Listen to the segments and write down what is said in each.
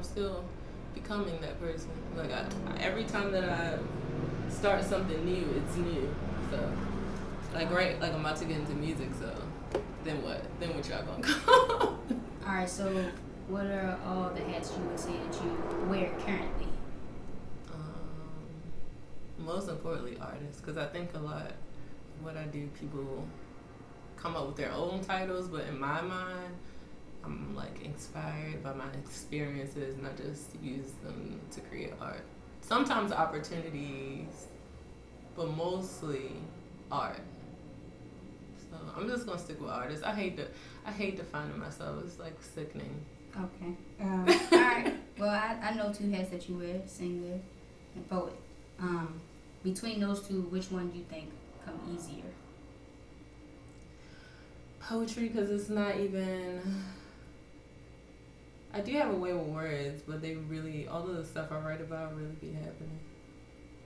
still becoming that person. Like every time that I start something new, it's new. So like like I'm about to get into music. So then what? Then what y'all gonna call? All right. So what are all the hats you would say that you wear currently? Most importantly, artists, because I think a lot of what I do, people come up with their own titles, but in my mind, I'm like inspired by my experiences and I just use them to create art. Sometimes opportunities, but mostly art. So I'm just gonna stick with artists. I hate defining myself. It's like sickening. Okay. All right. Well, I know two hats that you wear: singer and poet. Between those two, which one do you think come easier? Poetry, because it's not even. I do have a way with words, but they really, all of the stuff I write about really be happening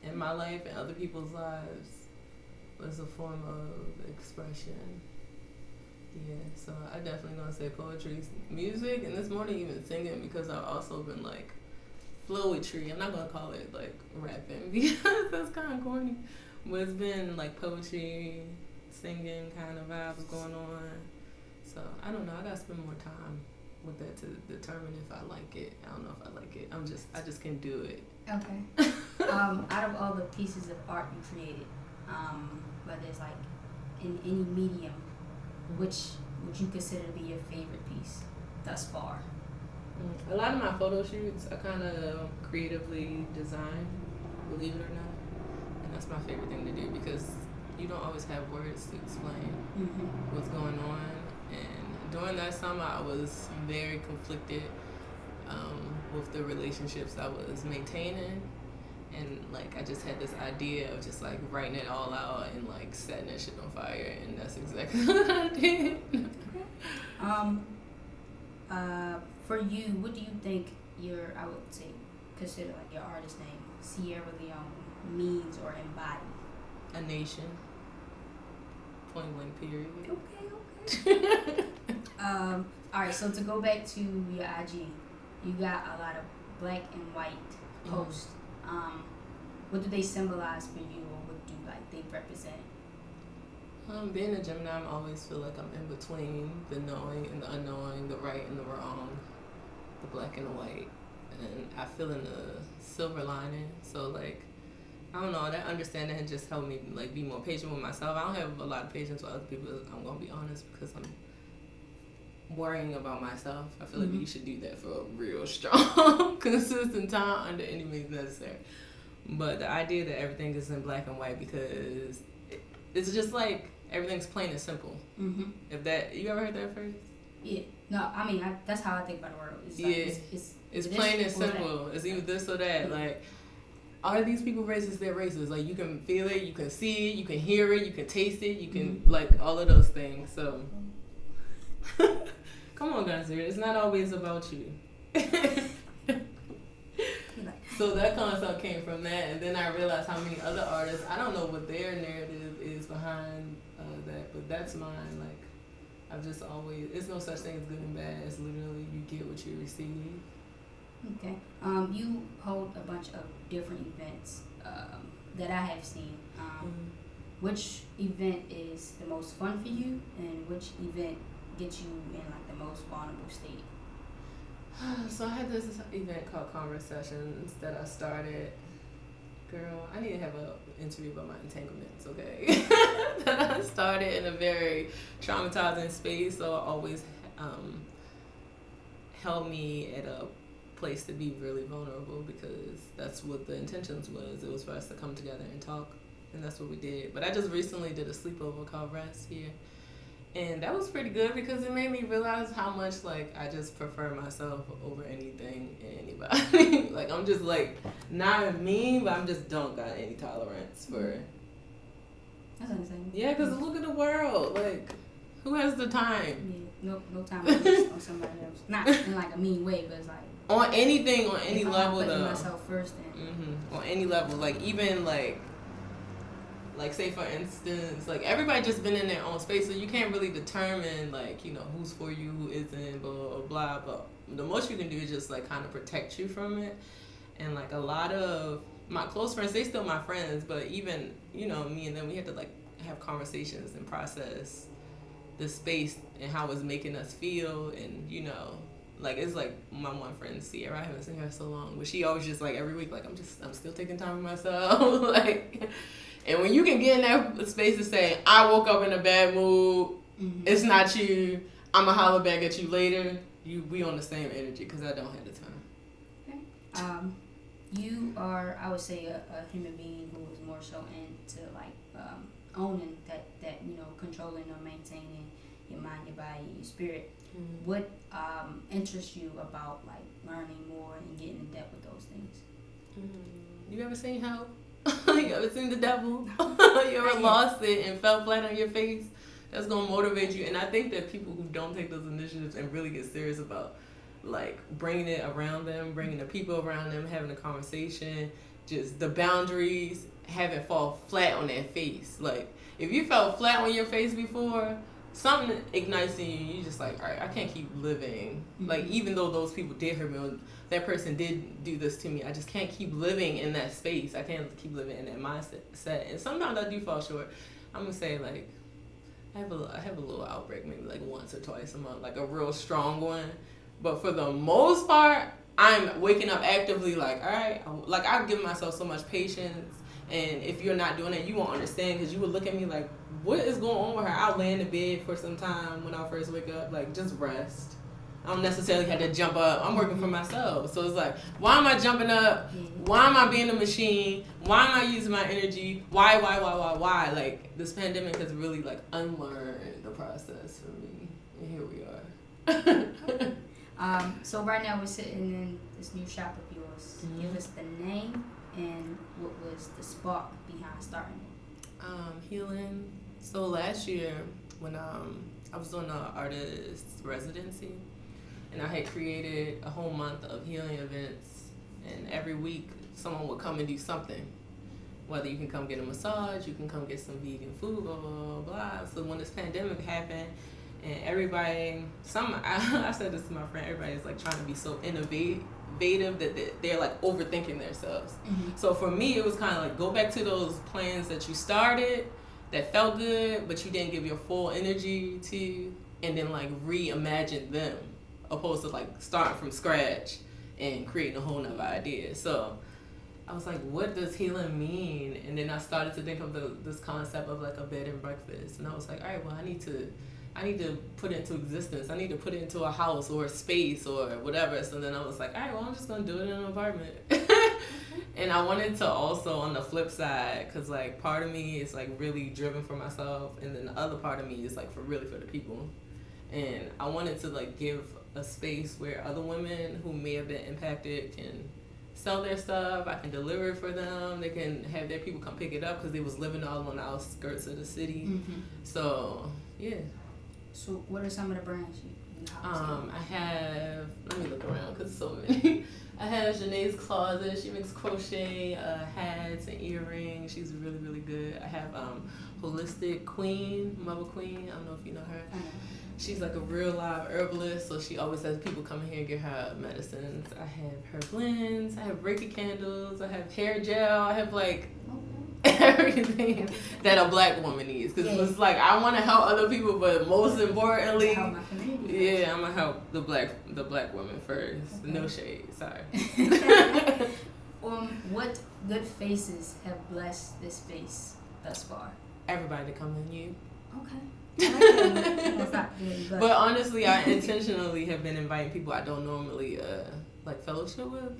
in my life and other people's lives was a form of expression. Yeah, so I definitely gonna say poetry, music, and this morning even singing because I've also been like flowetry. I'm not gonna call it like rapping because that's kind of corny, but it's been like poetry, singing kind of vibes going on. So I don't know. I gotta spend more time with that to determine if I like it. I don't know if I like it. I just can't do it. Okay. Out of all the pieces of art you created, whether it's like in any medium, which would you consider to be your favorite piece thus far? A lot of my photo shoots I kind of creatively design, believe it or not, and that's my favorite thing to do because you don't always have words to explain what's going on. And during that summer, I was very conflicted with the relationships I was maintaining, and like I just had this idea of just like writing it all out and like setting that shit on fire, and that's exactly what I did. For you, what do you think your, I would say, consider like your artist name, Cierra Lione, means or embody? A nation. Point blank period. Okay. All right, so to go back to your IG, you got a lot of black and white posts. What do they symbolize for you, or what do like they represent? Being a Gemini, I always feel like I'm in between the knowing and the unknowing, the right and the wrong, the black and the white, and I feel in the silver lining. So like, I don't know, that understanding has just helped me like be more patient with myself. I don't have a lot of patience with other people. I'm gonna be honest because I'm worrying about myself. I feel like you should do that for a real strong, consistent time under any means necessary. But the idea that everything is in black and white because it's just like everything's plain and simple. If that, you ever heard that phrase? Yeah. No, I mean that's how I think about the world. It's like, it's plain and simple. It's either this or that. Like, are these people racist? They're racist. Like, you can feel it, you can see it, you can hear it, you can taste it, you can like all of those things. So, come on, guys, it's not always about you. So that concept came from that, and then I realized how many other artists, I don't know what their narrative is behind that, but that's mine. Like, I've just always, it's no such thing as good and bad. It's literally you get what you receive. Okay. You hold a bunch of different events that I have seen. Which event is the most fun for you, and which event gets you in like the most vulnerable state? So I had this event called Conversations that I started. Girl, I need to have an interview about my entanglements, okay? That I started in a very traumatizing space, so it always held me at a place to be really vulnerable because that's what the intentions was. It was for us to come together and talk, and that's what we did. But I just recently did a sleepover called Rest here. And that was pretty good because it made me realize how much, like, I just prefer myself over anything and anybody. Like, I'm just, like, not mean, but I'm just don't got any tolerance for... That's understandable. Yeah, because look at the world. Like, who has the time? Yeah, no time to waste on somebody else. Not in, like, a mean way, but it's like... On anything, on any level, though. If I'm putting myself first, then... On any level. Like, even, like, say for instance, like everybody just been in their own space, so you can't really determine like, you know, who's for you, who isn't, blah blah blah. But the most you can do is just like kind of protect you from it. And like a lot of my close friends, they still my friends, but even, you know, me and them, we had to like have conversations and process the space and how it's making us feel. And, you know, like it's like my one friend Cierra, I haven't seen her so long, but she always just like every week, like I'm still taking time for myself. Like, and when you can get in that space to say, I woke up in a bad mood, it's not you, I'ma holler back at you later, we on the same energy, because I don't have the time. Okay. You are, I would say, a human being who is more so into like owning that you know, controlling or maintaining your mind, your body, your spirit. What interests you about like learning more and getting in depth with those things? You ever seen Help? You ever seen The Devil? You ever lost it and fell flat on your face? That's gonna motivate you. And I think that people who don't take those initiatives and really get serious about like bringing it around them, bringing the people around them, having a conversation, just the boundaries, having fall flat on their face. Like if you felt flat on your face before, something ignites in you. You just like, all right, I can't keep living. Like even though those people did hurt me, or that person did do this to me, I just can't keep living in that space. I can't keep living in that mindset. And sometimes I do fall short. I'm gonna say like I have a little outbreak maybe like once or twice a month, like a real strong one. But for the most part, I'm waking up actively like, all right, like I give myself so much patience. And if you're not doing it, you won't understand, because you would look at me like, what is going on with her? I'll lay in the bed for some time when I first wake up, like just rest. I don't necessarily have to jump up. I'm working for myself. So it's like, why am I jumping up? Why am I being a machine? Why am I using my energy? Why? Like this pandemic has really like unlearned the process for me. And here we are. So right now we're sitting in this new shop of yours. Give us the name and what was the spark behind starting it? Healing. So last year when I was doing an artist residency, and I had created a whole month of healing events, and every week someone would come and do something. Whether you can come get a massage, you can come get some vegan food, blah, blah, blah, blah. So when this pandemic happened, and everybody, I said this to my friend, everybody's like trying to be so innovative that they're like overthinking themselves. So for me, it was kind of like, go back to those plans that you started, that felt good, but you didn't give your full energy to, and then like reimagine them, opposed to like starting from scratch and creating a whole nother idea. So I was like, what does healing mean? And then I started to think of this concept of like a bed and breakfast. And I was like, all right, well, I need to put it into existence. I need to put it into a house or a space or whatever. So then I was like, all right, well, I'm just going to do it in an apartment. And I wanted to also, on the flip side, because like part of me is like really driven for myself, and then the other part of me is like for the people. And I wanted to like give a space where other women who may have been impacted can sell their stuff. I can deliver it for them. They can have their people come pick it up, because they was living all on the outskirts of the city. So yeah. So what are some of the brands you I have, let me look around because so many. I have Janae's Closet. She makes crochet hats and earrings. She's really, really good. I have Holistic Queen, Mother Queen. I don't know if you know her. She's like a real live herbalist, so she always has people come here and get her medicines. I have her blends. I have Reiki candles. I have hair gel. I have like everything that a black woman needs, because it's like I want to help other people, but most importantly, I'm gonna help the black woman first. No shade, sorry. What good faces have blessed this space thus far? Everybody that comes in you. Okay. But honestly, I intentionally have been inviting people I don't normally like fellowship with,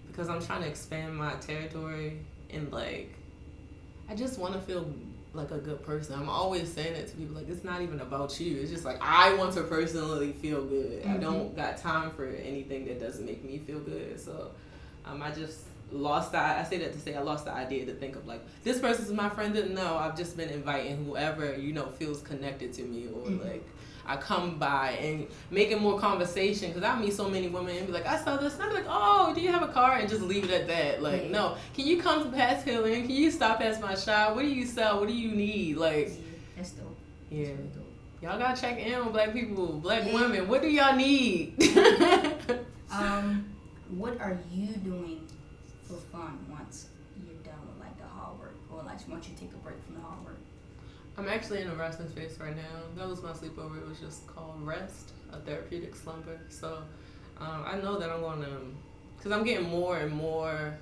because I'm trying to expand my territory, and like I just want to feel like a good person. I'm always saying it to people, like it's not even about you. It's just like I want to personally feel good. I don't got time for anything that doesn't make me feel good. So I just lost I say that to say I lost the idea to think of like, this person's my friend. Didn't know. I've just been inviting whoever, you know, feels connected to me, or like I come by and making more conversation, because I meet so many women and be like, I saw this, and I'm like, oh, do you have a car? And just leave it at that. Like, no, can you come past Healing? Can you stop past my shop? What do you sell? What do you need? Like, that's dope. Yeah. Y'all gotta check in with black people, black women. What do y'all need? What are you doing for fun once you're done with like the hard work, or like once you take a break from the hard work? I'm actually in a resting phase right now. That was my sleepover. It was just called Rest, a therapeutic slumber. So I know that I'm going to, because I'm getting more and more,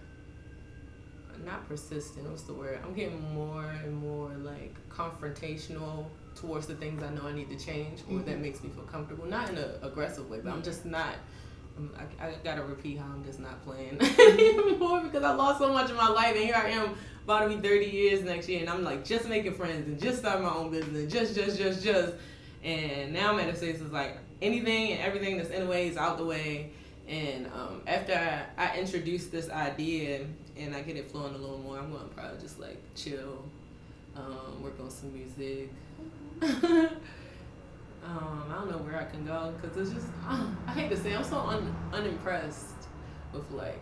not persistent, what's the word? I'm getting more and more like confrontational towards the things I know I need to change, or that makes me feel comfortable. Not in an aggressive way, but I'm just not, I gotta repeat how I'm just not playing anymore, because I lost so much of my life, and here I am about to be 30 years next year, and I'm like just making friends and just starting my own business, just. And now I'm at a stage that's like anything and everything that's in the way is out the way. And after I introduce this idea and I get it flowing a little more, I'm going to probably just like chill, work on some music. I don't know where I can go, because it's just, I hate to say, I'm so unimpressed with like,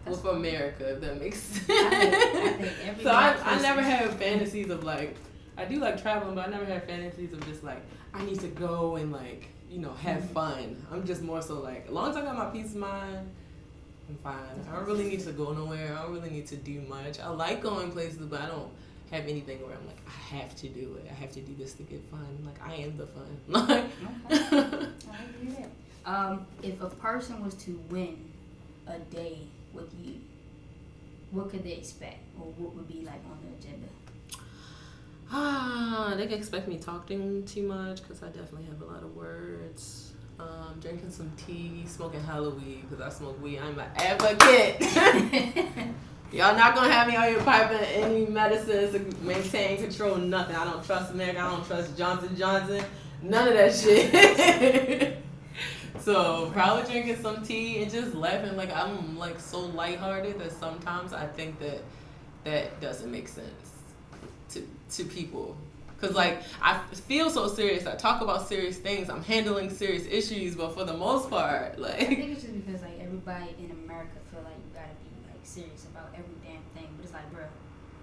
with America, if that makes sense. I think so I never have fantasies of like, I do like traveling, but I never have fantasies of just like, I need to go and like, you know, have fun. I'm just more so like, as long as I got my peace of mind, I'm fine. I don't really need to go nowhere. I don't really need to do much. I like going places, but I don't have anything where I'm like, I have to do it. I have to do this to get fun. Like, I am the fun. Like, okay. I agree with that. If a person was to win a day with you, what could they expect, or what would be like on the agenda? They can expect me talking too much, because I definitely have a lot of words. Drinking some tea, smoking hella weed, because I smoke weed. I'm an advocate. Y'all not gonna have me out here piping any medicines to maintain control, nothing. I don't trust America. I don't trust Johnson Johnson. None of that shit. So probably drinking some tea and just laughing. Like, I'm like so lighthearted that sometimes I think that doesn't make sense to people. Cause like I feel so serious. I talk about serious things. I'm handling serious issues, but for the most part, like, I think it's just because like everybody in America feel like you gotta be like serious about every damn thing. But it's like, bro,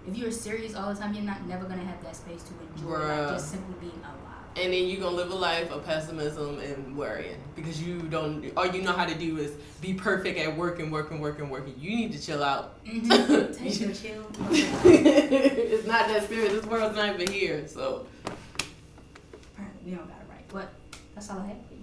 if you're serious all the time, you're never gonna have that space to enjoy like just simply being alive. And then you're gonna live a life of pessimism and worrying, because you don't, all you know how to do is be perfect at working. You need to chill out. Mm-hmm. Take your chill. It's not that serious. This world's not even here, so. Apparently we don't got it right, but that's all I have for you.